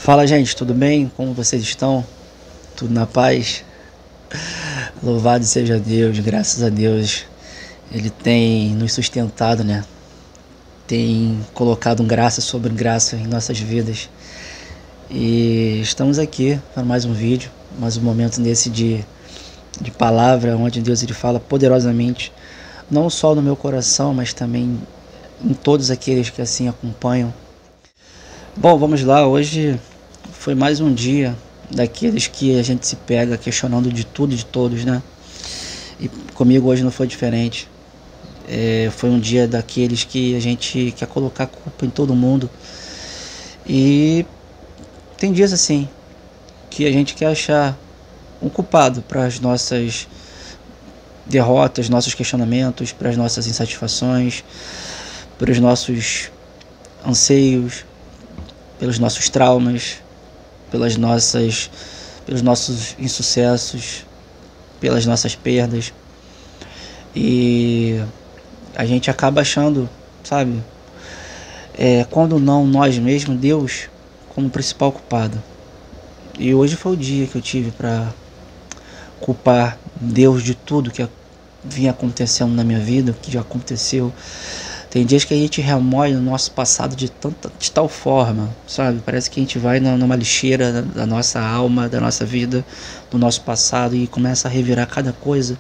Fala, gente, tudo bem? Como vocês estão? Tudo na paz? Louvado seja Deus, graças a Deus. Ele tem nos sustentado, né? Tem colocado graça sobre graça em nossas vidas. E estamos aqui para mais um vídeo, mais um momento desse de palavra, onde Deus ele fala poderosamente, não só no meu coração, mas também em todos aqueles que assim acompanham. Bom, vamos lá, hoje foi mais um dia daqueles que a gente se pega questionando de tudo e de todos, né? E comigo hoje não foi diferente. Foi um dia daqueles que a gente quer colocar culpa em todo mundo. E tem dias assim que a gente quer achar um culpado para as nossas derrotas, nossos questionamentos, para as nossas insatisfações, para os nossos anseios, pelos nossos traumas, pelos nossos insucessos, pelas nossas perdas. E a gente acaba achando, sabe, quando não nós mesmos, Deus como principal culpado. E hoje foi o dia que eu tive para culpar Deus de tudo que vinha acontecendo na minha vida, que já aconteceu. Tem dias que a gente remoe no nosso passado de tal forma, sabe? Parece que a gente vai numa lixeira da nossa alma, da nossa vida, do nosso passado e começa a revirar cada coisa.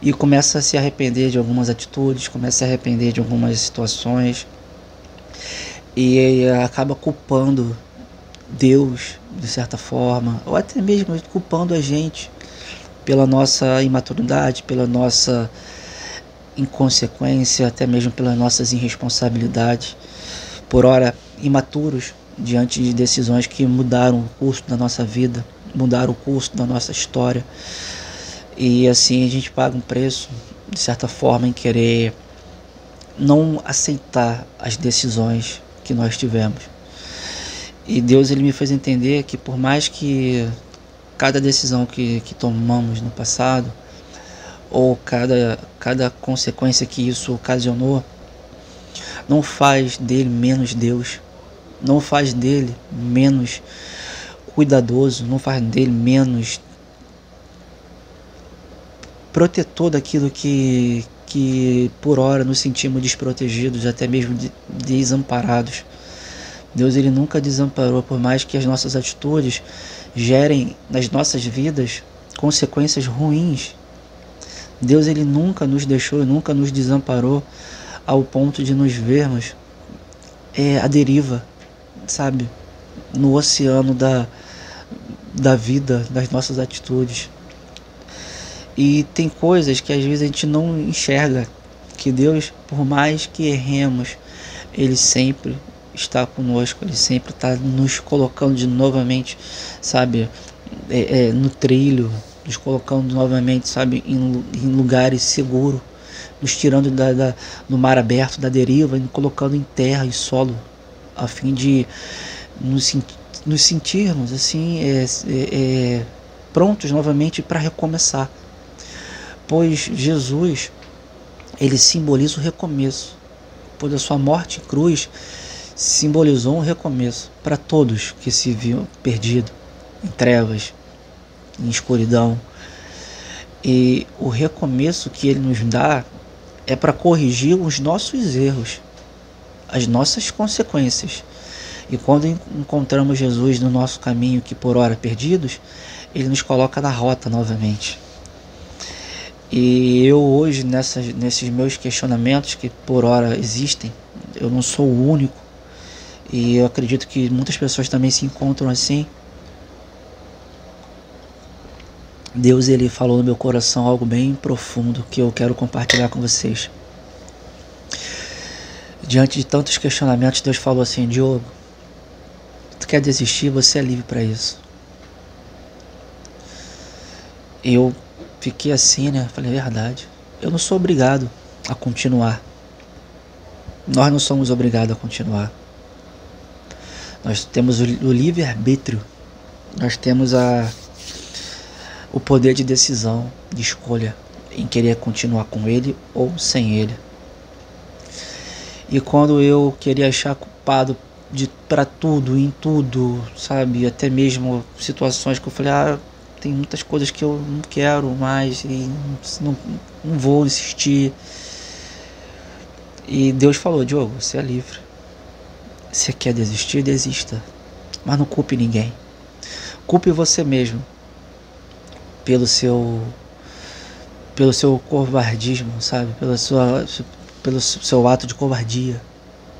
E começa a se arrepender de algumas atitudes, começa a se arrepender de algumas situações. E acaba culpando Deus, de certa forma, ou até mesmo culpando a gente pela nossa imaturidade, pela nossa inconsequência, até mesmo pelas nossas irresponsabilidades, por ora imaturos diante de decisões que mudaram o curso da nossa vida, mudaram o curso da nossa história. E assim a gente paga um preço, de certa forma, em querer não aceitar as decisões que nós tivemos. E Deus ele me fez entender que por mais que cada decisão que tomamos no passado, ou cada consequência que isso ocasionou, não faz dele menos Deus, não faz dele menos cuidadoso, não faz dele menos protetor daquilo que por hora nos sentimos desprotegidos, até mesmo desamparados. Deus ele nunca desamparou, por mais que as nossas atitudes gerem nas nossas vidas consequências ruins. Deus ele nunca nos deixou, nunca nos desamparou ao ponto de nos vermos à deriva, sabe? No oceano da vida, das nossas atitudes. E tem coisas que às vezes a gente não enxerga, que Deus, por mais que erremos, Ele sempre está conosco, Ele sempre está nos colocando de novamente, sabe, no trilho, nos colocando novamente, sabe, em lugares seguros, nos tirando do mar aberto, da deriva, e nos colocando em terra e solo, a fim de nos sentirmos assim, prontos novamente para recomeçar. Pois Jesus, ele simboliza o recomeço, pois a sua morte em cruz simbolizou um recomeço para todos que se viam perdidos, em trevas, em escuridão. E o recomeço que ele nos dá é para corrigir os nossos erros, as nossas consequências. E quando encontramos Jesus no nosso caminho, que por ora perdidos, ele nos coloca na rota novamente. E eu hoje, nesses meus questionamentos que por ora existem, eu não sou o único, e eu acredito que muitas pessoas também se encontram assim. Deus ele falou no meu coração algo bem profundo que eu quero compartilhar com vocês. Diante de tantos questionamentos, Deus falou assim: Diogo, tu quer desistir? Você é livre para isso. Eu fiquei assim, né? Falei, verdade. Eu não sou obrigado a continuar. Nós não somos obrigados a continuar. Nós temos o livre-arbítrio. Nós temos o poder de decisão, de escolha, em querer continuar com ele ou sem ele. E quando eu queria achar culpado para tudo, em tudo, sabe? Até mesmo situações que eu falei, tem muitas coisas que eu não quero mais e não, não vou insistir. E Deus falou, Diogo, você é livre. Você quer desistir, desista. Mas não culpe ninguém. Culpe você mesmo pelo seu covardismo, sabe? Pelo seu ato de covardia,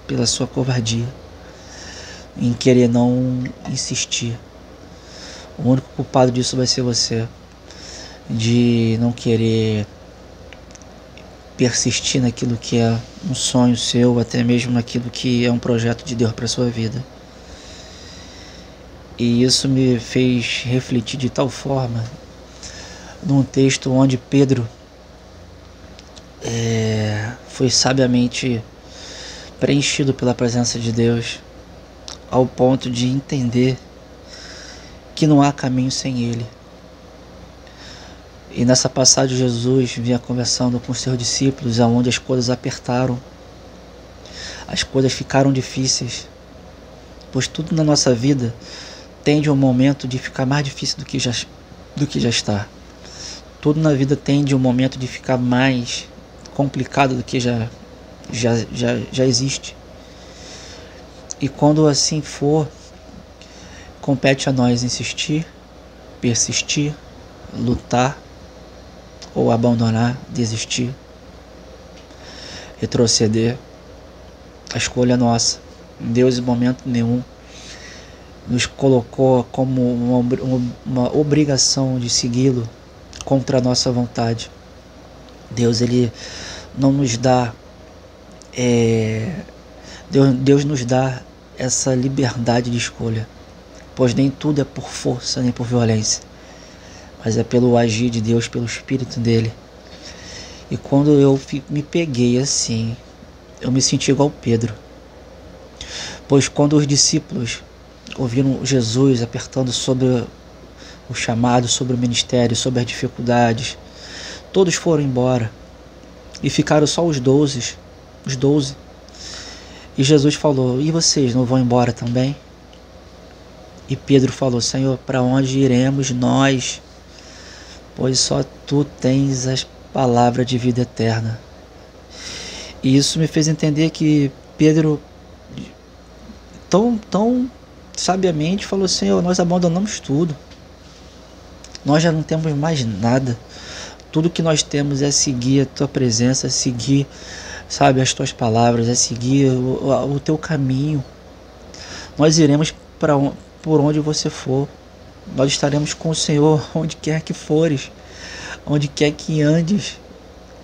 pela sua covardia em querer não insistir. O único culpado disso vai ser você, de não querer persistir naquilo que é um sonho seu, até mesmo naquilo que é um projeto de Deus para sua vida. E isso me fez refletir de tal forma num texto onde Pedro foi sabiamente preenchido pela presença de Deus, ao ponto de entender que não há caminho sem Ele. E nessa passagem Jesus vinha conversando com os seus discípulos, aonde as coisas apertaram, as coisas ficaram difíceis, pois tudo na nossa vida tende a um momento de ficar mais difícil do que já está. Tudo na vida tende a um momento de ficar mais complicado do que já existe. E quando assim for, compete a nós insistir, persistir, lutar ou abandonar, desistir, retroceder. A escolha é nossa. Deus em momento nenhum nos colocou como uma obrigação de segui-lo contra a nossa vontade. Deus, ele não nos dá Deus nos dá essa liberdade de escolha, pois nem tudo é por força nem por violência, mas é pelo agir de Deus, pelo Espírito dele. E quando eu me peguei assim, eu me senti igual Pedro, pois quando os discípulos ouviram Jesus apertando sobre o chamado, sobre o ministério, sobre as dificuldades, todos foram embora e ficaram só os 12. E Jesus falou, e vocês não vão embora também? E Pedro falou, Senhor, para onde iremos nós? Pois só tu tens as palavras de vida eterna. E isso me fez entender que Pedro tão sabiamente falou, Senhor, nós abandonamos tudo. Nós já não temos mais nada. Tudo que nós temos é seguir a tua presença, é seguir, sabe, as tuas palavras, é seguir o teu caminho. Nós iremos por onde você for. Nós estaremos com o Senhor onde quer que fores, onde quer que andes.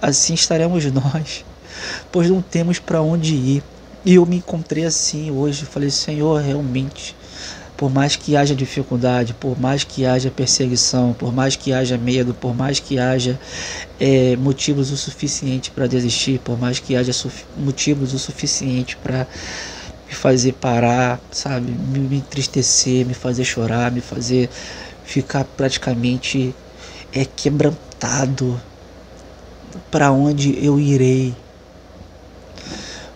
Assim estaremos nós, pois não temos para onde ir. E eu me encontrei assim hoje. Falei, Senhor, realmente, por mais que haja dificuldade, por mais que haja perseguição, por mais que haja medo, por mais que haja motivos o suficiente para desistir, por mais que haja motivos o suficiente para me fazer parar, sabe, me entristecer, me fazer chorar, me fazer ficar praticamente quebrantado, para onde eu irei?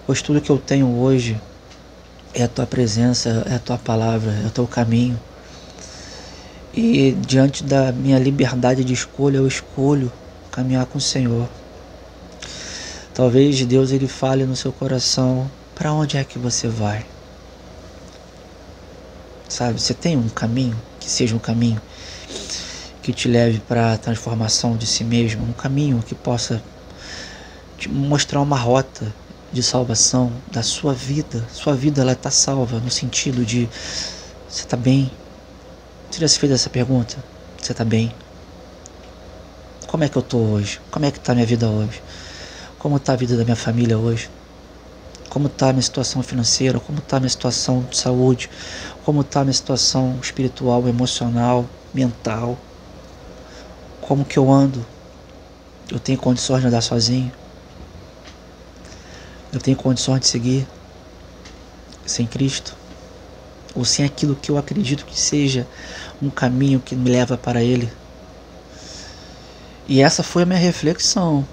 Pois tudo que eu tenho hoje é a tua presença, é a tua palavra, é o teu caminho. E diante da minha liberdade de escolha, eu escolho caminhar com o Senhor. Talvez Deus ele fale no seu coração, para onde é que você vai? Sabe, você tem um caminho, que seja um caminho que te leve para a transformação de si mesmo, um caminho que possa te mostrar uma rota de salvação da sua vida. Sua vida ela está salva no sentido de você está bem? Você já se fez essa pergunta? Você está bem? Como é que eu estou hoje? Como é que está a minha vida hoje? Como está a vida da minha família hoje? Como está a minha situação financeira? Como está a minha situação de saúde? Como está a minha situação espiritual, emocional, mental? Como que eu ando? Eu tenho condições de andar sozinho? Eu tenho condições de seguir sem Cristo? Ou sem aquilo que eu acredito que seja um caminho que me leva para Ele? E essa foi a minha reflexão.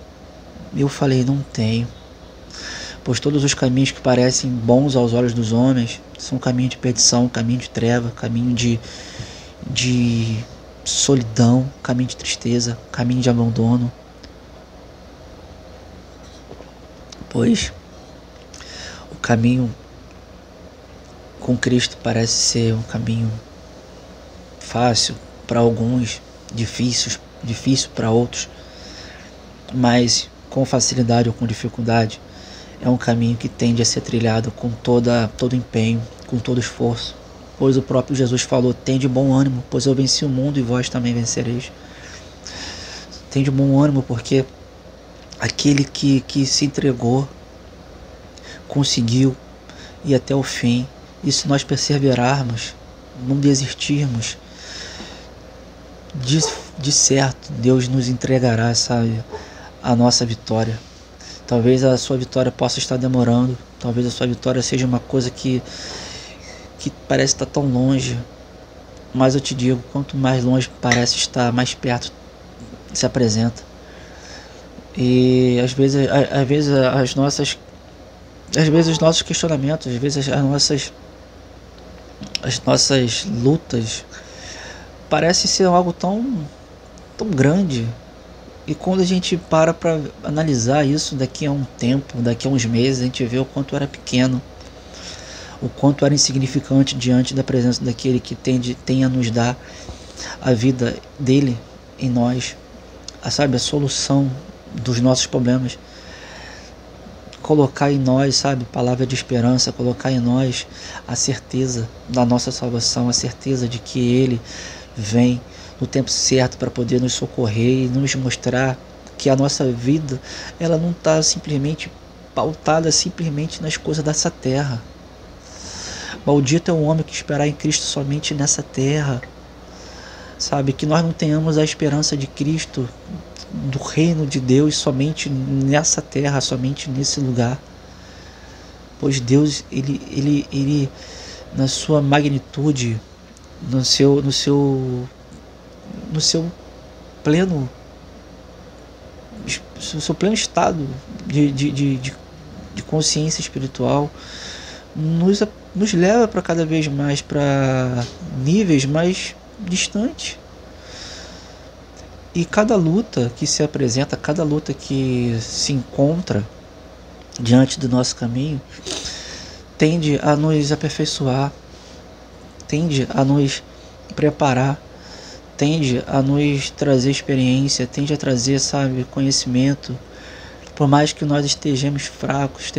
Eu falei, não tenho. Pois todos os caminhos que parecem bons aos olhos dos homens São caminho de perdição, caminho de treva, caminho de solidão, caminho de tristeza, caminho de abandono. Pois o caminho com Cristo parece ser um caminho fácil para alguns, difícil para outros, mas com facilidade ou com dificuldade é um caminho que tende a ser trilhado com todo empenho, com todo esforço, pois o próprio Jesus falou: tende bom ânimo, pois eu venci o mundo e vós também vencereis. Tende bom ânimo, porque aquele que se entregou conseguiu ir até o fim. E se nós perseverarmos, não desistirmos, de certo Deus nos entregará, sabe, a nossa vitória. Talvez a sua vitória possa estar demorando, talvez a sua vitória seja uma coisa que parece estar tão longe, mas eu te digo, quanto mais longe parece estar, mais perto se apresenta. E às vezes os nossos questionamentos, às vezes as nossas lutas parece ser algo tão grande. E quando a gente para analisar isso daqui a um tempo, daqui a uns meses, a gente vê o quanto era pequeno, o quanto era insignificante diante da presença daquele que tem a nos dar a vida dele em nós, a solução dos nossos problemas. Colocar em nós, palavra de esperança, colocar em nós a certeza da nossa salvação, a certeza de que Ele vem no tempo certo para poder nos socorrer e nos mostrar que a nossa vida, ela não está simplesmente pautada simplesmente nas coisas dessa terra. Maldito é o homem que esperar em Cristo somente nessa terra. Que nós não tenhamos a esperança de Cristo, do reino de Deus, somente nessa terra, somente nesse lugar. Pois Deus, ele na sua magnitude, no seu pleno estado de consciência espiritual, nos leva para cada vez mais para níveis mais distantes. E cada luta que se apresenta, cada luta que se encontra diante do nosso caminho, tende a nos aperfeiçoar, tende a nos preparar, tende a nos trazer experiência, tende a trazer, conhecimento. Por mais que nós estejamos fracos,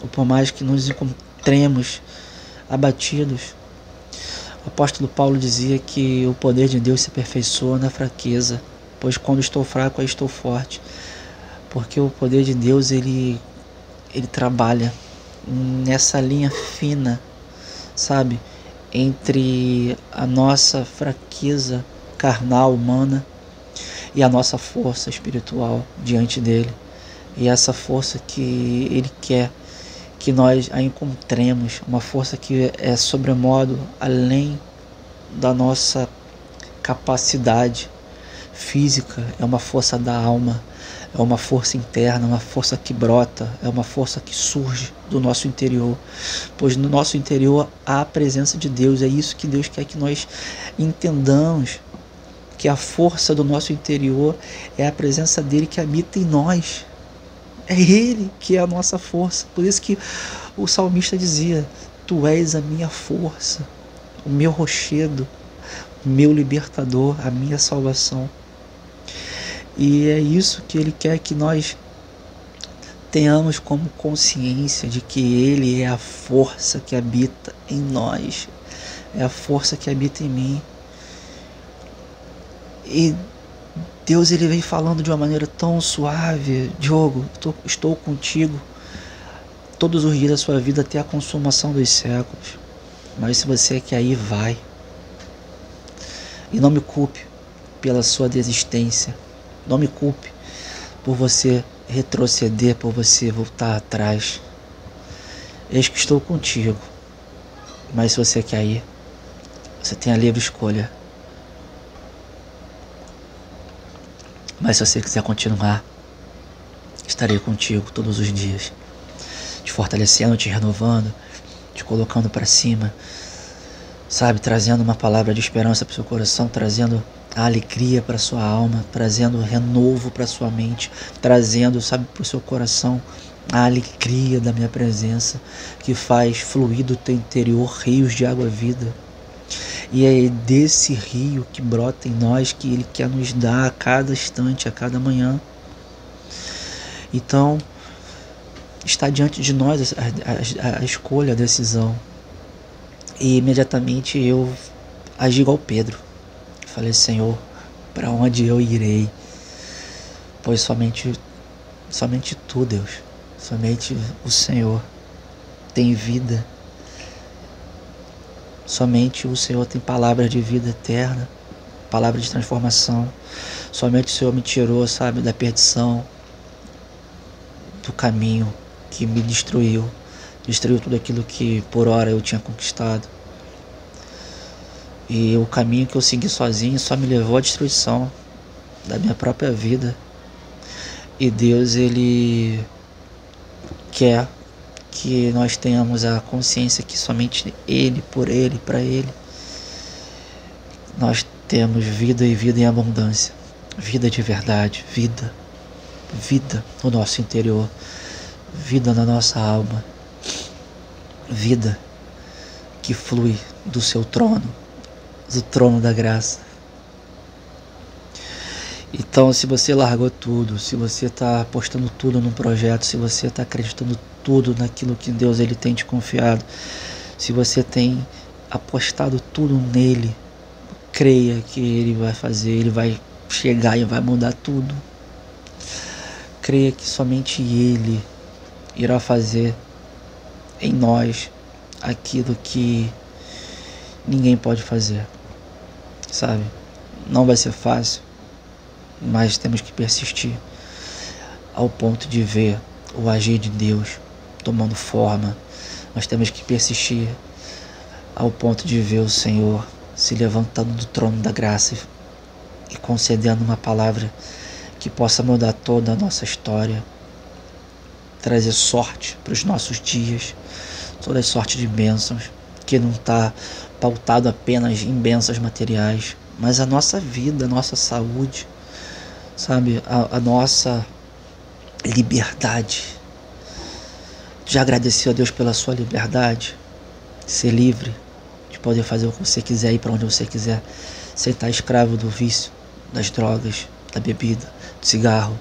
ou por mais que nos encontremos abatidos, o apóstolo Paulo dizia que o poder de Deus se aperfeiçoa na fraqueza, pois quando estou fraco, aí estou forte. Porque o poder de Deus, ele trabalha nessa linha fina, entre a nossa fraqueza carnal, humana, e a nossa força espiritual diante dele. E essa força que ele quer que nós a encontremos, uma força que é sobremodo além da nossa capacidade física, é uma força da alma, é uma força interna, uma força que brota, é uma força que surge do nosso interior, pois no nosso interior há a presença de Deus. É isso que Deus quer que nós entendamos, que a força do nosso interior é a presença dele que habita em nós. É Ele que é a nossa força. Por isso que o salmista dizia: Tu és a minha força, o meu rochedo, o meu libertador, a minha salvação. E é isso que Ele quer que nós tenhamos como consciência de que Ele é a força que habita em nós, é a força que habita em mim. E Deus, ele vem falando de uma maneira tão suave: Diogo, estou contigo todos os dias da sua vida até a consumação dos séculos. Mas se você quer ir, vai. E não me culpe pela sua desistência. Não me culpe por você retroceder, por você voltar atrás. Eis que estou contigo. Mas se você quer ir, você tem a livre escolha. Mas se você quiser continuar, estarei contigo todos os dias, te fortalecendo, te renovando, te colocando para cima, sabe, trazendo uma palavra de esperança para o seu coração, trazendo a alegria para sua alma, trazendo renovo para sua mente, trazendo, sabe, para o seu coração a alegria da minha presença, que faz fluir do teu interior rios de água vida. E é desse rio que brota em nós que Ele quer nos dar a cada instante, a cada manhã. Então, está diante de nós a escolha, a decisão. E imediatamente eu agi igual Pedro. Falei, Senhor, para onde eu irei? Pois somente Tu, Deus, somente o Senhor tem vida. Somente o Senhor tem palavras de vida eterna, palavra de transformação. Somente o Senhor me tirou, sabe, da perdição, do caminho que me destruiu tudo aquilo que por hora eu tinha conquistado. E o caminho que eu segui sozinho só me levou à destruição da minha própria vida. E Deus, Ele quer que nós tenhamos a consciência que somente Ele, por Ele, para Ele, nós temos vida e vida em abundância. Vida de verdade, vida no nosso interior, vida na nossa alma, vida que flui do seu trono, do trono da graça. Então, se você largou tudo, se você está apostando tudo num projeto, se você está acreditando tudo naquilo que Deus Ele tem te confiado, se você tem apostado tudo nele, creia que Ele vai fazer, Ele vai chegar e vai mudar tudo. Creia que somente Ele irá fazer em nós aquilo que ninguém pode fazer, sabe? Não vai ser fácil, mas temos que persistir ao ponto de ver o agir de Deus tomando forma. Nós temos que persistir ao ponto de ver o Senhor se levantando do trono da graça e concedendo uma palavra que possa mudar toda a nossa história, trazer sorte para os nossos dias, toda a sorte de bênçãos, que não está pautado apenas em bênçãos materiais, mas a nossa vida, a nossa saúde, sabe, a nossa liberdade. Já agradeceu a Deus pela sua liberdade? Ser livre, de poder fazer o que você quiser, ir para onde você quiser, sem estar escravo do vício, das drogas, da bebida, do cigarro,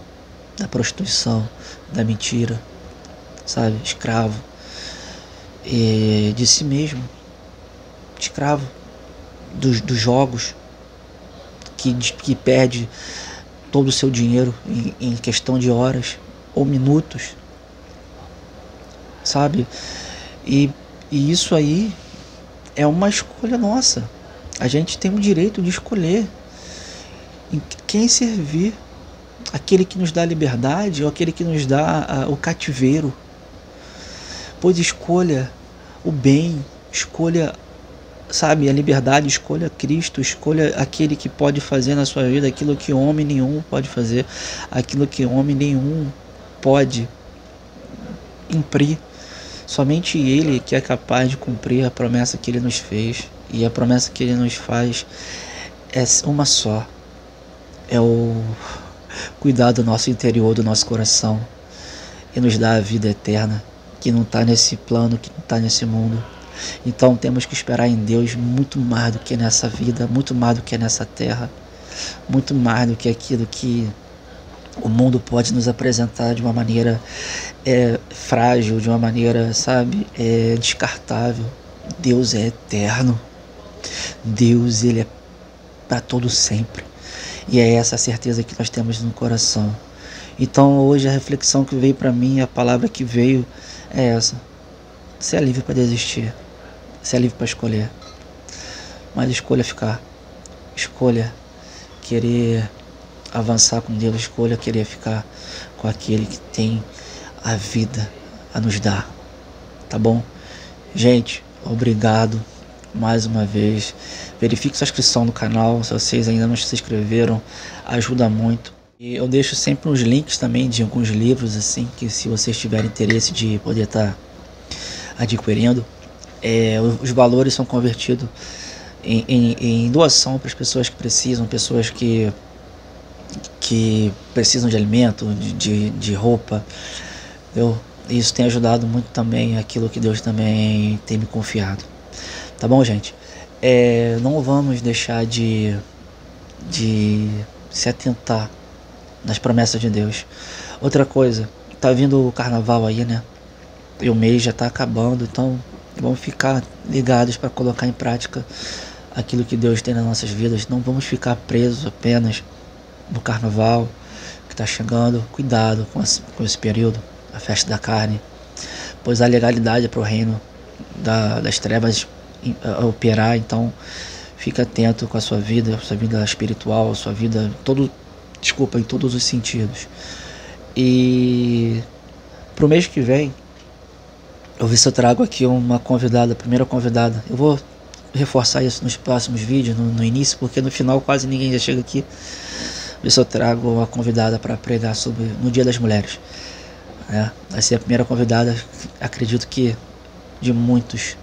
da prostituição, da mentira, sabe, escravo de si mesmo, escravo dos jogos, que perde todo o seu dinheiro em questão de horas ou minutos, sabe? E isso aí é uma escolha nossa. A gente tem o direito de escolher em quem servir, aquele que nos dá liberdade ou aquele que nos dá o cativeiro. Pois escolha o bem, escolha, sabe, a liberdade, escolha Cristo, escolha aquele que pode fazer na sua vida aquilo que homem nenhum pode fazer, aquilo que homem nenhum pode cumprir. Somente Ele que é capaz de cumprir a promessa que Ele nos fez. E a promessa que Ele nos faz é uma só: é o cuidar do nosso interior, do nosso coração, e nos dar a vida eterna, que não está nesse plano, que não está nesse mundo. Então temos que esperar em Deus muito mais do que nessa vida, muito mais do que nessa terra, muito mais do que aquilo que o mundo pode nos apresentar de uma maneira frágil, de uma maneira, sabe, descartável. Deus é eterno. Deus, Ele é para todo sempre. E é essa a certeza que nós temos no coração. Então hoje a reflexão que veio para mim, a palavra que veio é essa: você é livre para desistir, você é livre para escolher, mas escolha ficar, escolha querer avançar com Deus, escolha querer ficar com aquele que tem a vida a nos dar, tá bom? Gente, obrigado mais uma vez. Verifique sua inscrição no canal, se vocês ainda não se inscreveram, ajuda muito. E eu deixo sempre uns links também de alguns livros, assim, que se vocês tiverem interesse de poder estar adquirindo, Os valores são convertidos em doação para as pessoas que precisam, pessoas que precisam de alimento, de roupa, entendeu? Isso tem ajudado muito também aquilo que Deus também tem me confiado. Tá bom, gente? Não vamos deixar de se atentar nas promessas de Deus. Outra coisa, tá vindo o carnaval aí, né? E o mês já tá acabando, então vamos ficar ligados para colocar em prática aquilo que Deus tem nas nossas vidas. Não vamos ficar presos apenas no carnaval que está chegando. Cuidado com esse período, a festa da carne, pois a legalidade é para o reino das trevas operar. Então fique atento com a sua vida espiritual, sua vida em todos os sentidos. E pro mês que vem eu ver se eu trago aqui uma convidada, a primeira convidada. Eu vou reforçar isso nos próximos vídeos, no início, porque no final quase ninguém já chega aqui. Ver se eu trago uma convidada para pregar sobre no Dia das Mulheres. Vai ser a primeira convidada, acredito que de muitos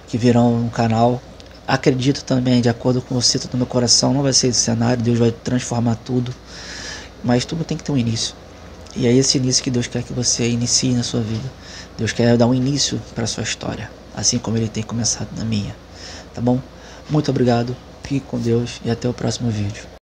que virão no canal. Acredito também, de acordo com o cito do meu coração, não vai ser esse cenário, Deus vai transformar tudo, mas tudo tem que ter um início. E é esse início que Deus quer que você inicie na sua vida. Deus quer dar um início para a sua história, assim como Ele tem começado na minha. Tá bom? Muito obrigado, fique com Deus e até o próximo vídeo.